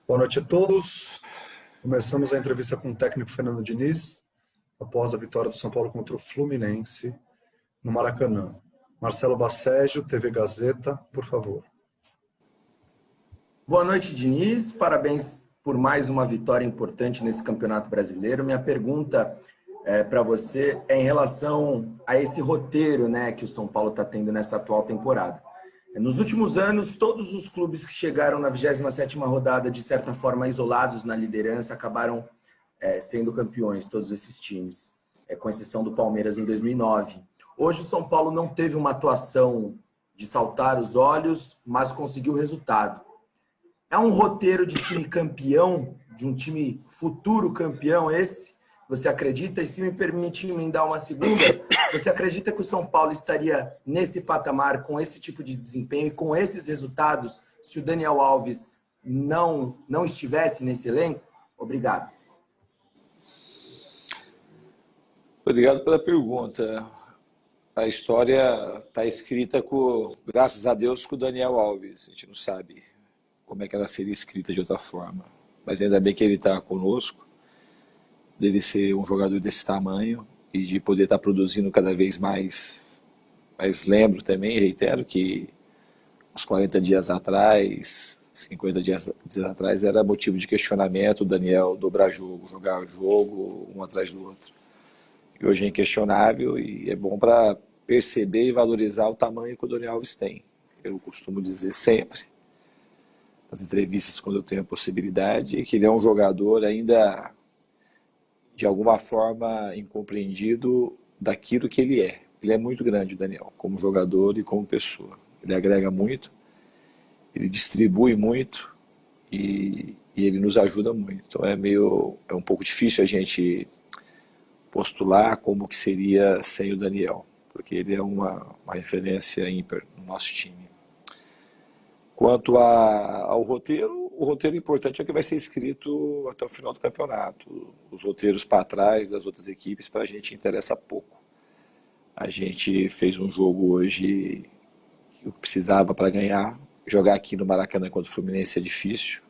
Boa noite a todos. Começamos a entrevista com o técnico Fernando Diniz, após a vitória do São Paulo contra o Fluminense no Maracanã. Marcelo Baceggio, TV Gazeta, por favor. Boa noite, Diniz. Parabéns por mais uma vitória importante nesse Campeonato Brasileiro. Minha pergunta para você é em relação a esse roteiro, né, que o São Paulo está tendo nessa atual temporada. Nos últimos anos, todos os clubes que chegaram na 27ª rodada, de certa forma isolados na liderança, acabaram sendo campeões, todos esses times, com exceção do Palmeiras em 2009. Hoje o São Paulo não teve uma atuação de saltar os olhos, mas conseguiu resultado. É um roteiro de time campeão, de um time futuro campeão esse? Você acredita? E se me permite emendar uma segunda, você acredita que o São Paulo estaria nesse patamar, com esse tipo de desempenho e com esses resultados, se o Daniel Alves não estivesse nesse elenco? Obrigado. Obrigado pela pergunta. A história está escrita, graças a Deus, com o Daniel Alves. A gente não sabe como é que ela seria escrita de outra forma. Mas ainda bem que ele está conosco, dele ser um jogador desse tamanho e de poder estar produzindo cada vez mais. Mas lembro também, reitero, que uns 40 dias atrás, 50 dias atrás, era motivo de questionamento o Daniel dobrar jogo, jogar jogo um atrás do outro. E hoje é inquestionável e é bom para perceber e valorizar o tamanho que o Daniel Alves tem. Eu costumo dizer sempre, nas entrevistas quando eu tenho a possibilidade, que ele é um jogador ainda, de alguma forma, incompreendido daquilo que ele é. Ele é muito grande, o Daniel, como jogador e como pessoa. Ele agrega muito, ele distribui muito e ele nos ajuda muito. Então é um pouco difícil a gente postular como que seria sem o Daniel, porque ele é uma referência ímpar no nosso time. Quanto ao roteiro, o roteiro importante é que vai ser escrito até o final do campeonato. Os roteiros para trás das outras equipes, para a gente, interessa pouco. A gente fez um jogo hoje que precisava para ganhar. Jogar aqui no Maracanã contra o Fluminense é difícil.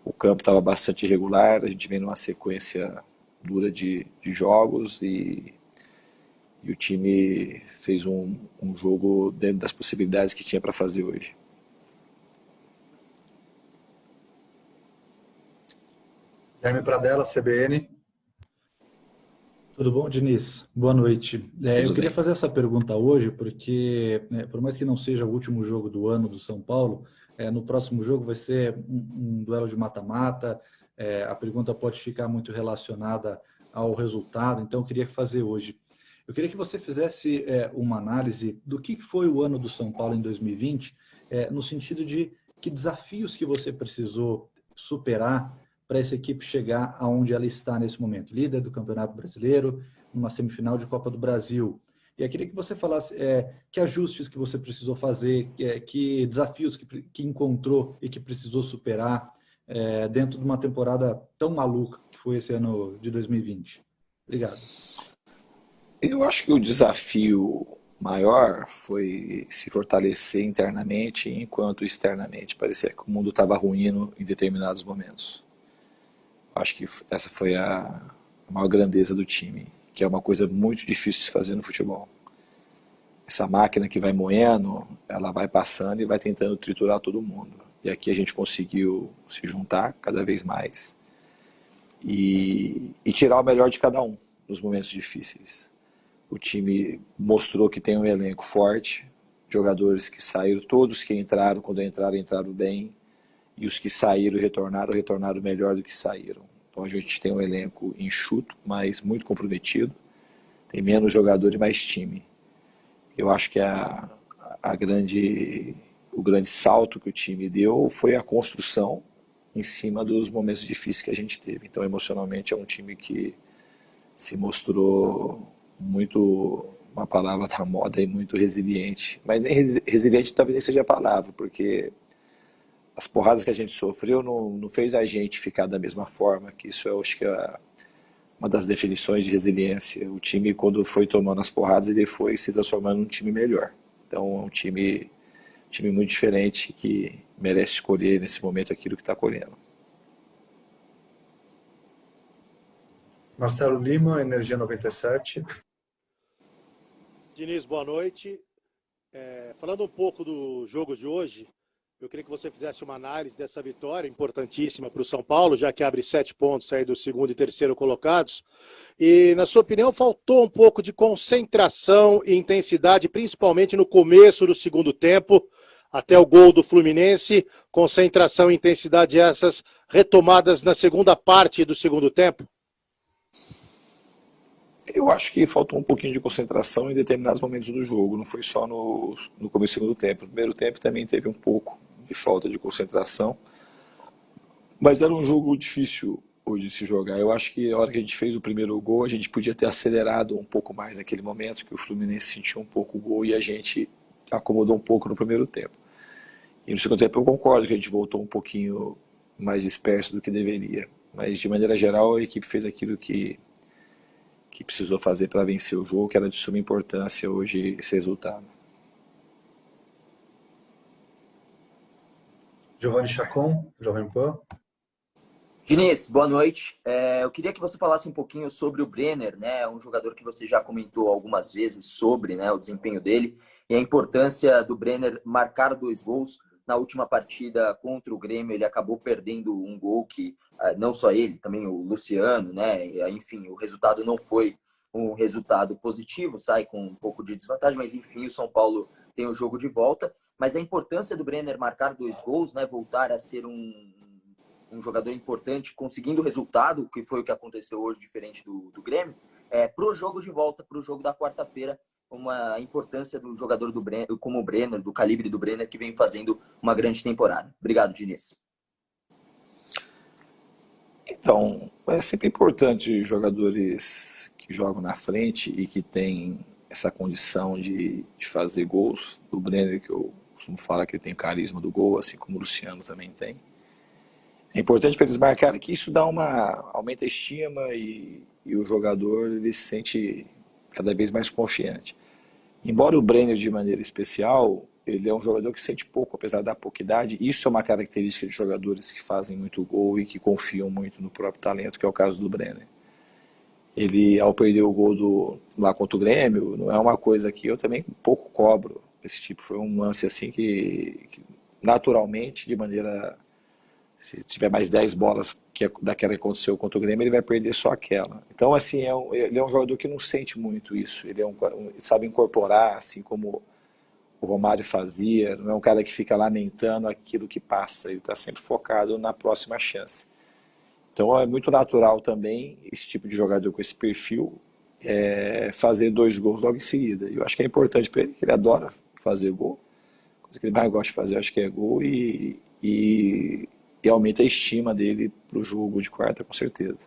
O campo estava bastante irregular, a gente vem numa sequência dura de jogos e o time fez um jogo dentro das possibilidades que tinha para fazer hoje. Jaime Pradella, CBN. Tudo bom, Diniz? Boa noite. Eu queria fazer essa pergunta hoje porque, por mais que não seja o último jogo do ano do São Paulo, no próximo jogo vai ser um duelo de mata-mata. A pergunta pode ficar muito relacionada ao resultado, então eu queria fazer hoje. Eu queria que você fizesse uma análise do que foi o ano do São Paulo em 2020, no sentido de que desafios que você precisou superar para essa equipe chegar aonde ela está nesse momento, líder do Campeonato Brasileiro, numa semifinal de Copa do Brasil. E eu queria que você falasse que ajustes que você precisou fazer, que desafios que encontrou e que precisou superar dentro de uma temporada tão maluca que foi esse ano de 2020. Obrigado. Eu acho que o desafio maior foi se fortalecer internamente, enquanto externamente parecia que o mundo estava ruindo em determinados momentos. Acho que essa foi a maior grandeza do time, que é uma coisa muito difícil de se fazer no futebol. Essa máquina que vai moendo, ela vai passando e vai tentando triturar todo mundo. E aqui a gente conseguiu se juntar cada vez mais e tirar o melhor de cada um nos momentos difíceis. O time mostrou que tem um elenco forte, jogadores que saíram, todos que entraram, quando entraram bem, e os que saíram retornaram melhor do que saíram. Então a gente tem um elenco enxuto, mas muito comprometido, tem menos jogador e mais time. Eu acho que o grande salto que o time deu foi a construção em cima dos momentos difíceis que a gente teve. Então emocionalmente é um time que se mostrou muito, uma palavra da moda, e muito resiliente. Mas nem resiliente talvez nem seja a palavra, porque as porradas que a gente sofreu não fez a gente ficar da mesma forma, que isso eu acho que é uma das definições de resiliência. O time, quando foi tomando as porradas, ele foi se transformando num time melhor. Então é um time muito diferente, que merece escolher nesse momento aquilo que está colhendo. Marcelo Lima, Energia 97. Diniz, boa noite. Falando um pouco do jogo de hoje, eu queria que você fizesse uma análise dessa vitória importantíssima para o São Paulo, já que abre 7 pontos aí do segundo e terceiro colocados. E, na sua opinião, faltou um pouco de concentração e intensidade, principalmente no começo do segundo tempo, até o gol do Fluminense. Concentração e intensidade essas retomadas na segunda parte do segundo tempo? Eu acho que faltou um pouquinho de concentração em determinados momentos do jogo, não foi só no começo do segundo tempo. No primeiro tempo também teve um pouco de falta de concentração, mas era um jogo difícil hoje de se jogar. Eu acho que a hora que a gente fez o primeiro gol, a gente podia ter acelerado um pouco mais naquele momento, que o Fluminense sentiu um pouco o gol e a gente acomodou um pouco no primeiro tempo. E no segundo tempo eu concordo que a gente voltou um pouquinho mais disperso do que deveria, mas de maneira geral a equipe fez aquilo que precisou fazer para vencer o jogo, que era de suma importância hoje esse resultado. Giovanni Chacon, Jovem Pan. Diniz, boa noite. Eu queria que você falasse um pouquinho sobre o Brenner, né? Um jogador que você já comentou algumas vezes sobre, né, o desempenho dele e a importância do Brenner marcar 2 gols. Na última partida contra o Grêmio, ele acabou perdendo um gol que, não só ele, também o Luciano, né? Enfim, o resultado não foi um resultado positivo, sai com um pouco de desvantagem, mas enfim, o São Paulo tem o jogo de volta. Mas a importância do Brenner marcar 2 gols, né? Voltar a ser um jogador importante, conseguindo resultado, que foi o que aconteceu hoje, diferente do Grêmio, para o jogo de volta, para o jogo da quarta-feira, uma importância do jogador do Brenner, como o Brenner, do calibre do Brenner, que vem fazendo uma grande temporada. Obrigado, Diniz. Então, é sempre importante jogadores que jogam na frente e que têm essa condição de fazer gols. O Brenner, que eu costumo falar que ele tem carisma do gol, assim como o Luciano também tem. É importante para eles marcarem que isso aumenta a estima e o jogador ele se sente cada vez mais confiante. Embora o Brenner, de maneira especial, ele é um jogador que sente pouco, apesar da pouca idade. Isso é uma característica de jogadores que fazem muito gol e que confiam muito no próprio talento, que é o caso do Brenner. Ele, ao perder o gol lá contra o Grêmio, não é uma coisa que eu também pouco cobro. Esse tipo foi um lance assim que naturalmente, de maneira... Se tiver mais 10 bolas daquela que aconteceu contra o Grêmio, ele vai perder só aquela. Então, assim, ele é um jogador que não sente muito isso. Ele sabe incorporar, assim como o Romário fazia. Não é um cara que fica lamentando aquilo que passa. Ele está sempre focado na próxima chance. Então, é muito natural também esse tipo de jogador com esse perfil fazer 2 gols logo em seguida. Eu acho que é importante para ele, que ele adora fazer gol. A coisa que ele mais gosta de fazer, eu acho que é gol e aumenta a estima dele para o jogo de quarta, com certeza.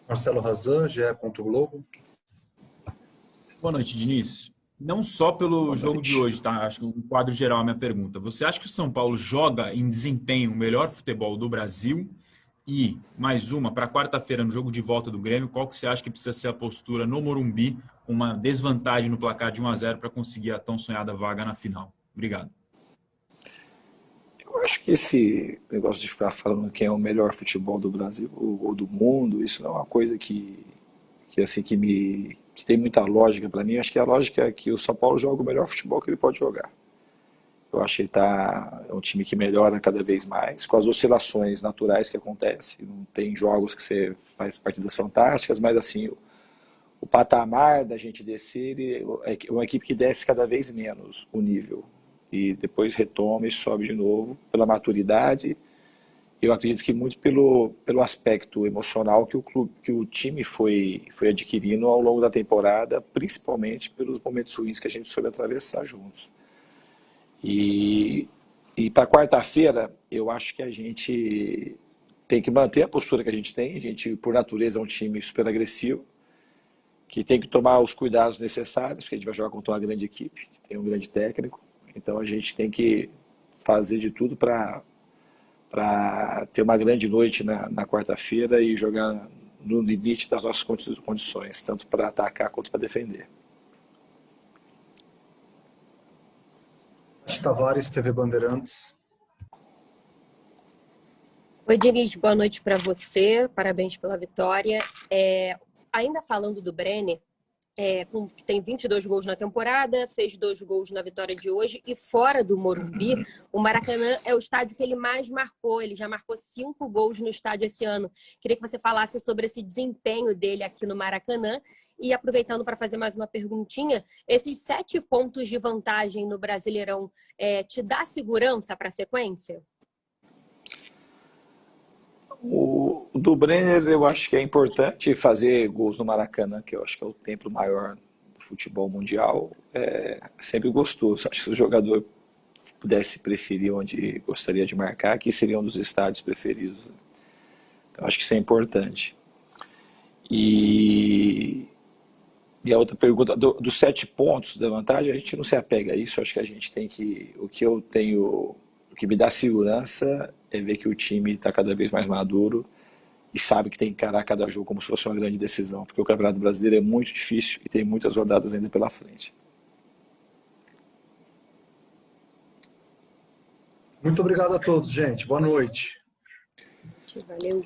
Marcelo Razan, GE. Globo. Boa noite, Diniz. Não só pelo jogo de hoje, tá? Acho que um quadro geral é a minha pergunta. Você acha que o São Paulo joga em desempenho o melhor futebol do Brasil? E, mais uma, para quarta-feira, no jogo de volta do Grêmio, qual que você acha que precisa ser a postura no Morumbi, com uma desvantagem no placar de 1-0 para conseguir a tão sonhada vaga na final? Obrigado. Eu acho que esse negócio de ficar falando quem é o melhor futebol do Brasil ou do mundo, isso não é uma coisa assim, que tem muita lógica para mim. Eu acho que a lógica é que o São Paulo joga o melhor futebol que ele pode jogar. Eu acho que é um time que melhora cada vez mais, com as oscilações naturais que acontecem. Não tem jogos que você faz partidas fantásticas, mas assim, o patamar da gente descer é uma equipe que desce cada vez menos o nível. E depois retoma e sobe de novo pela maturidade. Eu acredito que muito pelo aspecto emocional que o time foi adquirindo ao longo da temporada, principalmente pelos momentos ruins que a gente soube atravessar juntos. E para quarta-feira, eu acho que a gente tem que manter a postura que a gente tem. A gente, por natureza, é um time super agressivo, que tem que tomar os cuidados necessários, porque a gente vai jogar contra uma grande equipe, que tem um grande técnico. Então a gente tem que fazer de tudo para ter uma grande noite na quarta-feira e jogar no limite das nossas condições, tanto para atacar quanto para defender. Tavares, TV Bandeirantes. Oi, Diniz, boa noite para você. Parabéns pela vitória. Ainda falando do Brenner, que tem 22 gols na temporada, fez 2 gols na vitória de hoje, e fora do Morumbi, o Maracanã é o estádio que ele mais marcou. Ele já marcou 5 gols no estádio esse ano. Queria que você falasse sobre esse desempenho dele aqui no Maracanã. E aproveitando para fazer mais uma perguntinha, esses 7 pontos de vantagem no Brasileirão te dá segurança para a sequência? O do Brenner, eu acho que é importante fazer gols no Maracanã, que eu acho que é o templo maior do futebol mundial. É sempre gostoso. Acho que se o jogador pudesse preferir onde gostaria de marcar, aqui seria um dos estádios preferidos. Então, acho que isso é importante. E a outra pergunta, dos 7 pontos da vantagem, a gente não se apega a isso. Acho que a gente tem que. O que me dá segurança é ver que o time está cada vez mais maduro e sabe que tem que encarar cada jogo como se fosse uma grande decisão, porque o Campeonato Brasileiro é muito difícil e tem muitas rodadas ainda pela frente. Muito obrigado a todos, gente. Boa noite. Valeu.